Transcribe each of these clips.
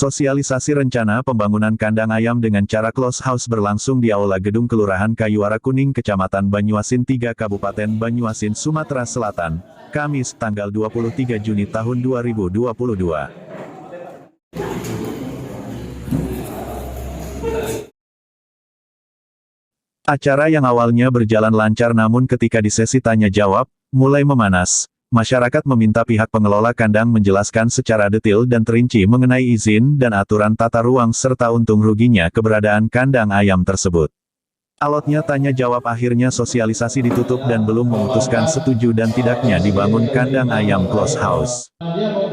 Sosialisasi rencana pembangunan kandang ayam dengan cara close house berlangsung di Aula Gedung Kelurahan Kayuara Kuning, Kecamatan Banyuasin 3, Kabupaten Banyuasin, Sumatera Selatan, Kamis, tanggal 23 Juni tahun 2022. Acara yang awalnya berjalan lancar namun ketika di sesi tanya jawab, mulai memanas. Masyarakat meminta pihak pengelola kandang menjelaskan secara detail dan terinci mengenai izin dan aturan tata ruang serta untung ruginya keberadaan kandang ayam tersebut. Alotnya tanya jawab akhirnya sosialisasi ditutup dan belum memutuskan setuju dan tidaknya dibangun kandang ayam close house.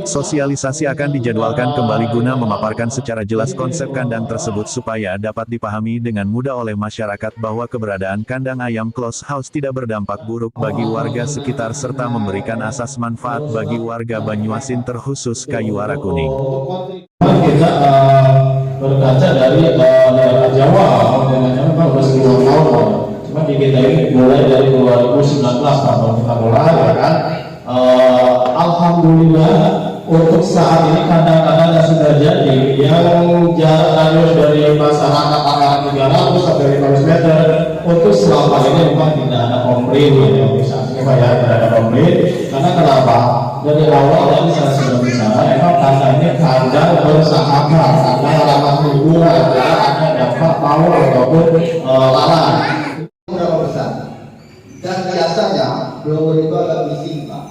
Sosialisasi akan dijadwalkan kembali guna memaparkan secara jelas konsep kandang tersebut supaya dapat dipahami dengan mudah oleh masyarakat bahwa keberadaan kandang ayam close house tidak berdampak buruk bagi warga sekitar serta memberikan asas manfaat bagi warga Banyuasin terkhusus Kayuara Kuning. Kita berkaca dari daerah Jawa, dengan Jawa kan udah 10 tahun, cuma di kita ini mulai dari 2019 tahun kita mulai, ya kan. Alhamdulillah untuk saat ini kandang-kandang yang sudah jadi, yang jarak radius dari masyarakat antara 300 sampai 500 meter, untuk selama ini memang tidak ada komplain, ya bisa ya, tidak ada komplain. Karena kenapa? Dari awal tadi saya sudah bicara, emang kandangnya kandang bersahabat, kandang ramah hiburan, ada dampak power ataupun lalat. Berapa besar? Dan biasanya blower itu ada missing, Pak.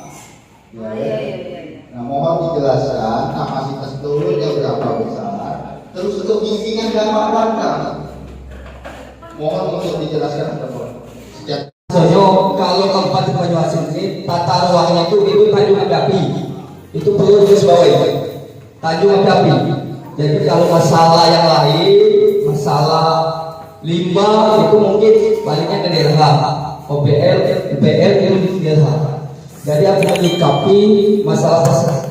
Nah, mohon dijelaskan kapasitas blowernya berapa besar. Terus untuk missingan dan mana? Mohon untuk dijelaskan teman. Kalau Kabupaten Banyuasin ini tata ruangnya itu Tanjung Api, itu perlu disesuaikan Tanjung Api. Jadi kalau masalah yang lain, masalah limbah itu mungkin baliknya ke daerah OBL, UPL itu di daerah. Jadi aku menyikapi masalah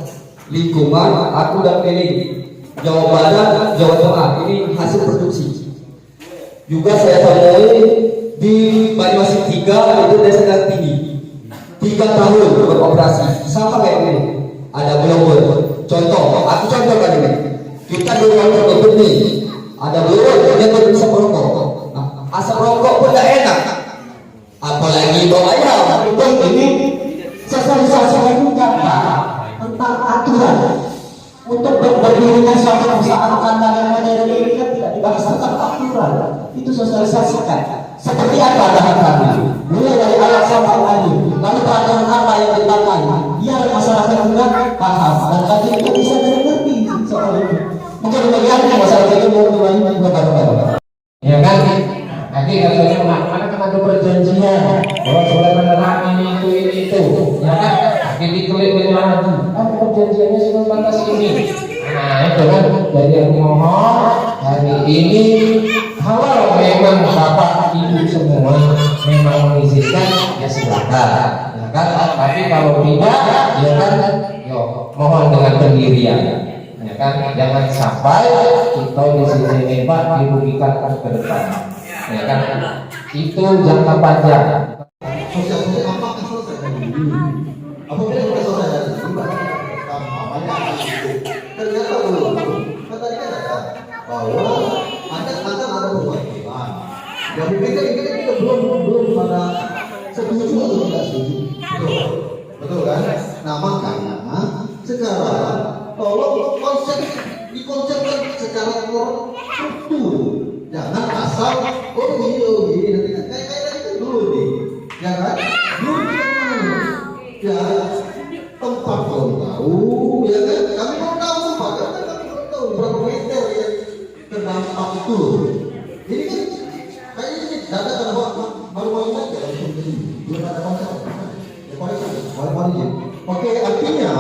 lingkungan, aku dan keliling Jawa Barat, Jawa Tengah ini hasil produksi. Juga saya temui di Banyuasin 3 itu desa yang tinggi 3 tahun beroperasi sama kayak ini ada blower. Contoh, aku contohkan ini, kita di ruang tertutup nih ada blower, dia baru bisa merokok. Nah, asap rokok pun tidak enak, apalagi bawa ayam. Untuk ini sosialisasi juga tentang aturan untuk berdirinya suatu perusahaan kandang yang modern ini kan tidak dibahas tentang aturan. Itu sosialisasikan seperti apa bahannya, mulai dari alat sampai tadi, lalu peraturan apa yang dipakai, biar masyarakat juga paham dan nanti itu bisa mengerti soal itu. Mungkin bagaimana masyarakat itu mau dimana baru-baru. Ya kan? Nanti kalau mana kan ada perjanjian bahwa boleh menerang ini itu, ya kan? Nanti ditulis lagi, perjanjiannya cuma batas ini. Nah itu kan, jadi aku mohon hari ini kalau memang bapak ibu semua memang mengizinkan ya silakan, ya kan? Tapi kalau tidak, ya kan, yo mohon dengan pendirian, ya kan? Jangan sampai kita di sini Pak dirugikan ke depan, ya kan? Itu jangka panjang. Sosialisasi apa kan selesai? Apabila sudah selesai dari itu, ternyata belum. Kan tadi kan ada bahwa ada perwakilan. Yang kita belum pada setuju atau tidak setuju. Betul kan? Nah makanya sekarang tolong dikonsepkan secara struktur. Jangan asal gini nanti kayak itu dulu nih, ya kan? Dulu kita mana? Ya tempat belum tahu, ya kan? Kami belum tahu tempat, kami belum tahu berapa meter yang terdampak itu. Ini kan kayaknya ini data kan baru saja, belum ada konsep. Ya baru. Oke, artinya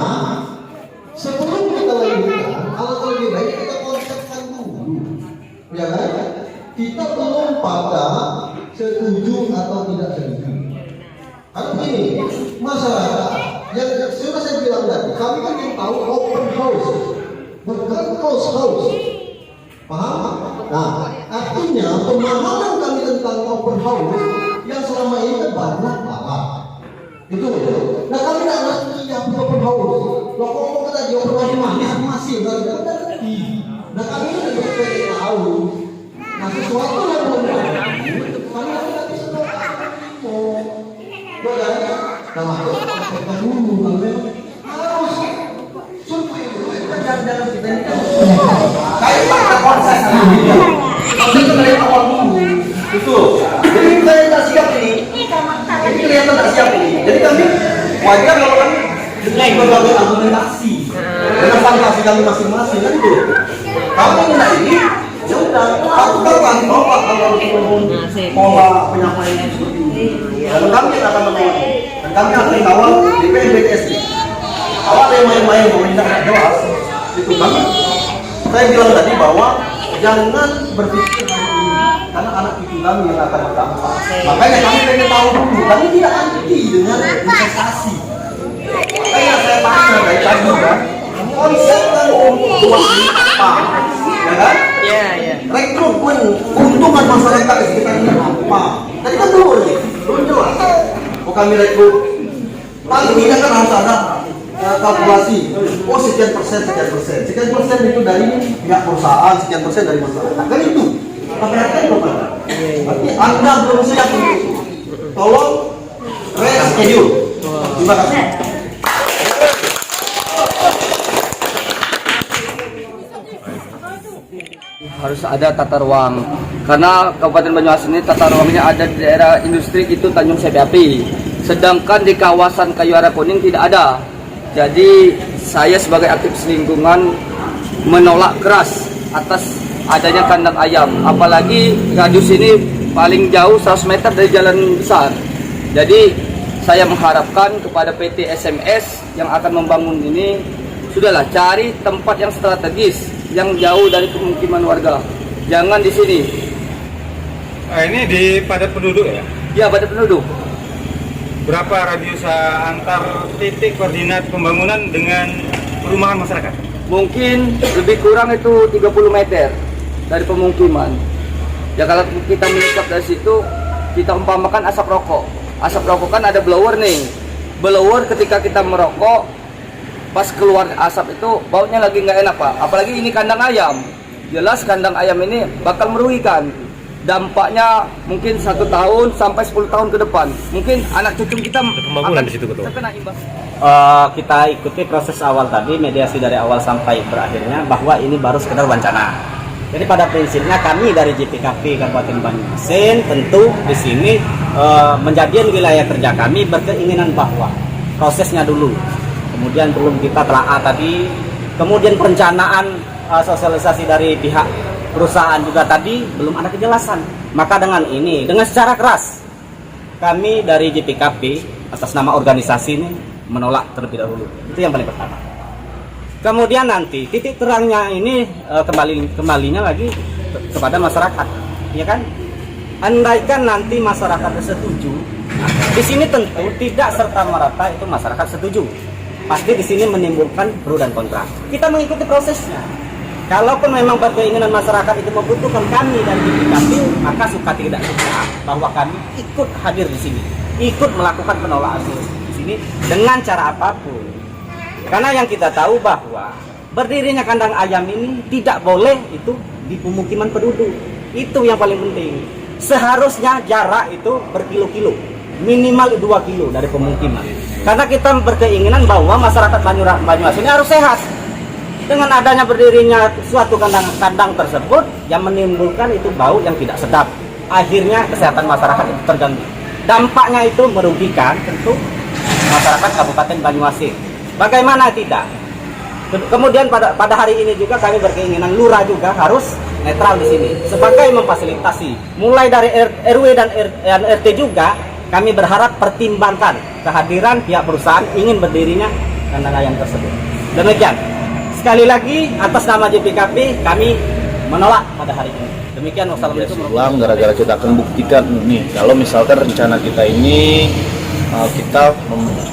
sebelum kita lanjutkan, alangkah lebih baik kita konsepkan dulu, ya kan? Kita belum pada setuju atau tidak setuju. Karena begini, masyarakat yang sudah saya bilang tadi, kami kan yang tahu open house, bukan close house. Paham? Nah, artinya pemahaman kami tentang open house yang selama ini kan banyak salah. Itu. Nah, kami tidak ngerti apa open house. Lo ngomong tadi open house masih nggak ngerti. Nah kami ini juga pengen tahu. Nah sesuatu yang belum tahu, kami tidak bisa tahu. Nah makanya kita dulu kalau memang harus survei dulu. Jangan kita ini kan kayak kita konses sama dia. Konses itu dari awal dulu. Itu. Jadi kita yang tak siap ini. Ini kelihatan tak siap ini. Jadi kami wajar kalau kami dengan berbagai argumentasi dengan fantasi kami masing-masing kan itu. Kalau mengenai ini, ya udah. Aku kawan tolak kalau pola penyampaian seperti ini. Dan kami akan menolak. Dan kami akan kawal di PMBTSD. Kalau ada yang main-main pemerintah tidak jelas, itu kami. Saya bilang tadi bahwa jangan berpikir ini, karena anak cucu kami yang akan berdampak. Makanya kami pengen tahu dulu. Kami tidak anti dengan investasi. Makanya saya tanya dari tadi kan, konsep kan untuk apa, ya kan? Iya. Rekrutmen keuntungan masyarakat di sekitar ini apa? Tadi kan belum jelas. Oh kami rekrut, paling tidak kan harus ada kalkulasi. Oh sekian persen itu dari pihak perusahaan, sekian persen dari masyarakat. Kan itu. Tapi kan belum ada. Berarti Anda belum siap untuk itu. Tolong reschedule. Terima kasih. Harus ada tata ruang karena Kabupaten Banyuasin ini tata ruangnya ada di daerah industri itu Tanjung Sepiapi, sedangkan di kawasan Kayu Ara Kuning tidak ada. Jadi saya sebagai aktivis lingkungan menolak keras atas adanya kandang ayam, apalagi radius ini paling jauh 100 meter dari jalan besar. Jadi saya mengharapkan kepada PT SMS yang akan membangun ini, sudahlah cari tempat yang strategis yang jauh dari pemukiman warga. Jangan di sini. Ini di padat penduduk ya? Ya, padat penduduk. Berapa radius antar titik koordinat pembangunan dengan perumahan masyarakat? Mungkin lebih kurang itu 30 meter dari pemukiman. Ya kalau kita menyikap dari situ, kita umpamakan asap rokok. Asap rokok kan ada blower nih. Blower ketika kita merokok, pas keluar asap itu baunya lagi nggak enak Pak, apalagi ini kandang ayam. Jelas kandang ayam ini bakal merugikan. Dampaknya mungkin 1 tahun sampai 10 tahun ke depan. Mungkin anak cucu kita Pembangunan di situ, betul. terkena imbas. Kita ikuti proses awal tadi, mediasi dari awal sampai berakhirnya, bahwa ini baru sekedar wacana. Jadi pada prinsipnya kami dari JPKP Kabupaten Banyuasin tentu di sini menjadikan wilayah kerja kami berkeinginan bahwa prosesnya dulu, kemudian belum kita telaah tadi, kemudian perencanaan sosialisasi dari pihak perusahaan juga tadi belum ada kejelasan. Maka dengan ini, dengan secara keras kami dari JPKP atas nama organisasi ini menolak terlebih dahulu. Itu yang paling pertama. Kemudian nanti titik terangnya ini kembalinya lagi kepada masyarakat, ya kan? Andaikan nanti masyarakat setuju, di sini tentu tidak serta merta itu masyarakat setuju. Pasti di sini menimbulkan pro dan kontra. Kita mengikuti prosesnya. Kalaupun memang berkeinginan masyarakat itu membutuhkan kami dari JPKP, maka suka tidak suka bahwa kami ikut hadir di sini, ikut melakukan penolakan di sini dengan cara apapun. Karena yang kita tahu bahwa berdirinya kandang ayam ini tidak boleh itu di pemukiman penduduk. Itu yang paling penting. Seharusnya jarak itu berkilo-kilo, minimal 2 kilo dari pemukiman. Karena kita berkeinginan bahwa masyarakat Banyuasin ini harus sehat. Dengan adanya berdirinya suatu kandang tersebut yang menimbulkan itu bau yang tidak sedap, akhirnya kesehatan masyarakat itu terganggu. Dampaknya itu merugikan tentu masyarakat Kabupaten Banyuasin. Bagaimana tidak? Kemudian pada hari ini juga kami berkeinginan lurah juga harus netral di sini sebagai memfasilitasi. Mulai dari RW dan RT juga kami berharap pertimbangkan kehadiran pihak perusahaan ingin berdirinya kandang ayam tersebut. Demikian. Sekali lagi atas nama JPKP kami menolak pada hari ini. Demikian, wassalamualaikum. Ulang gara-gara kita akan buktikan nih kalau misalkan rencana kita ini kita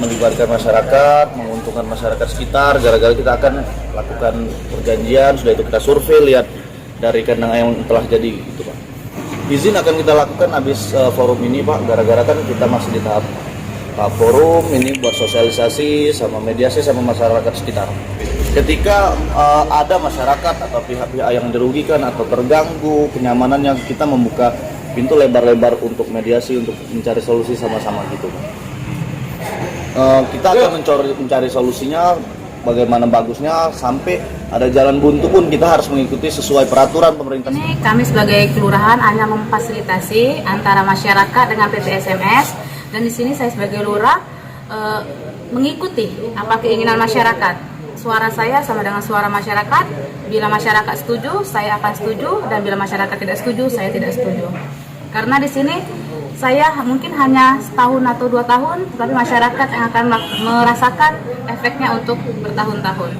melibatkan masyarakat, menguntungkan masyarakat sekitar, gara-gara kita akan lakukan perjanjian, sudah itu kita survei, lihat dari kandang ayam yang telah jadi gitu Pak. Izin akan kita lakukan habis forum ini Pak, gara-gara kan kita masih di tahap forum ini buat sosialisasi sama mediasi sama masyarakat sekitar. ketika ada masyarakat atau pihak-pihak yang dirugikan atau terganggu kenyamanannya, kita membuka pintu lebar-lebar untuk mediasi, untuk mencari solusi sama-sama gitu. Kita akan mencari solusinya bagaimana bagusnya, sampai ada jalan buntu pun kita harus mengikuti sesuai peraturan pemerintah. Ini kami sebagai kelurahan hanya memfasilitasi antara masyarakat dengan PT SMS, dan di sini saya sebagai lurah mengikuti apa keinginan masyarakat. Suara saya sama dengan suara masyarakat. Bila masyarakat setuju, saya akan setuju, dan bila masyarakat tidak setuju, saya tidak setuju. Karena di sini saya mungkin hanya setahun atau 2 tahun, tetapi masyarakat yang akan merasakan efeknya untuk bertahun-tahun.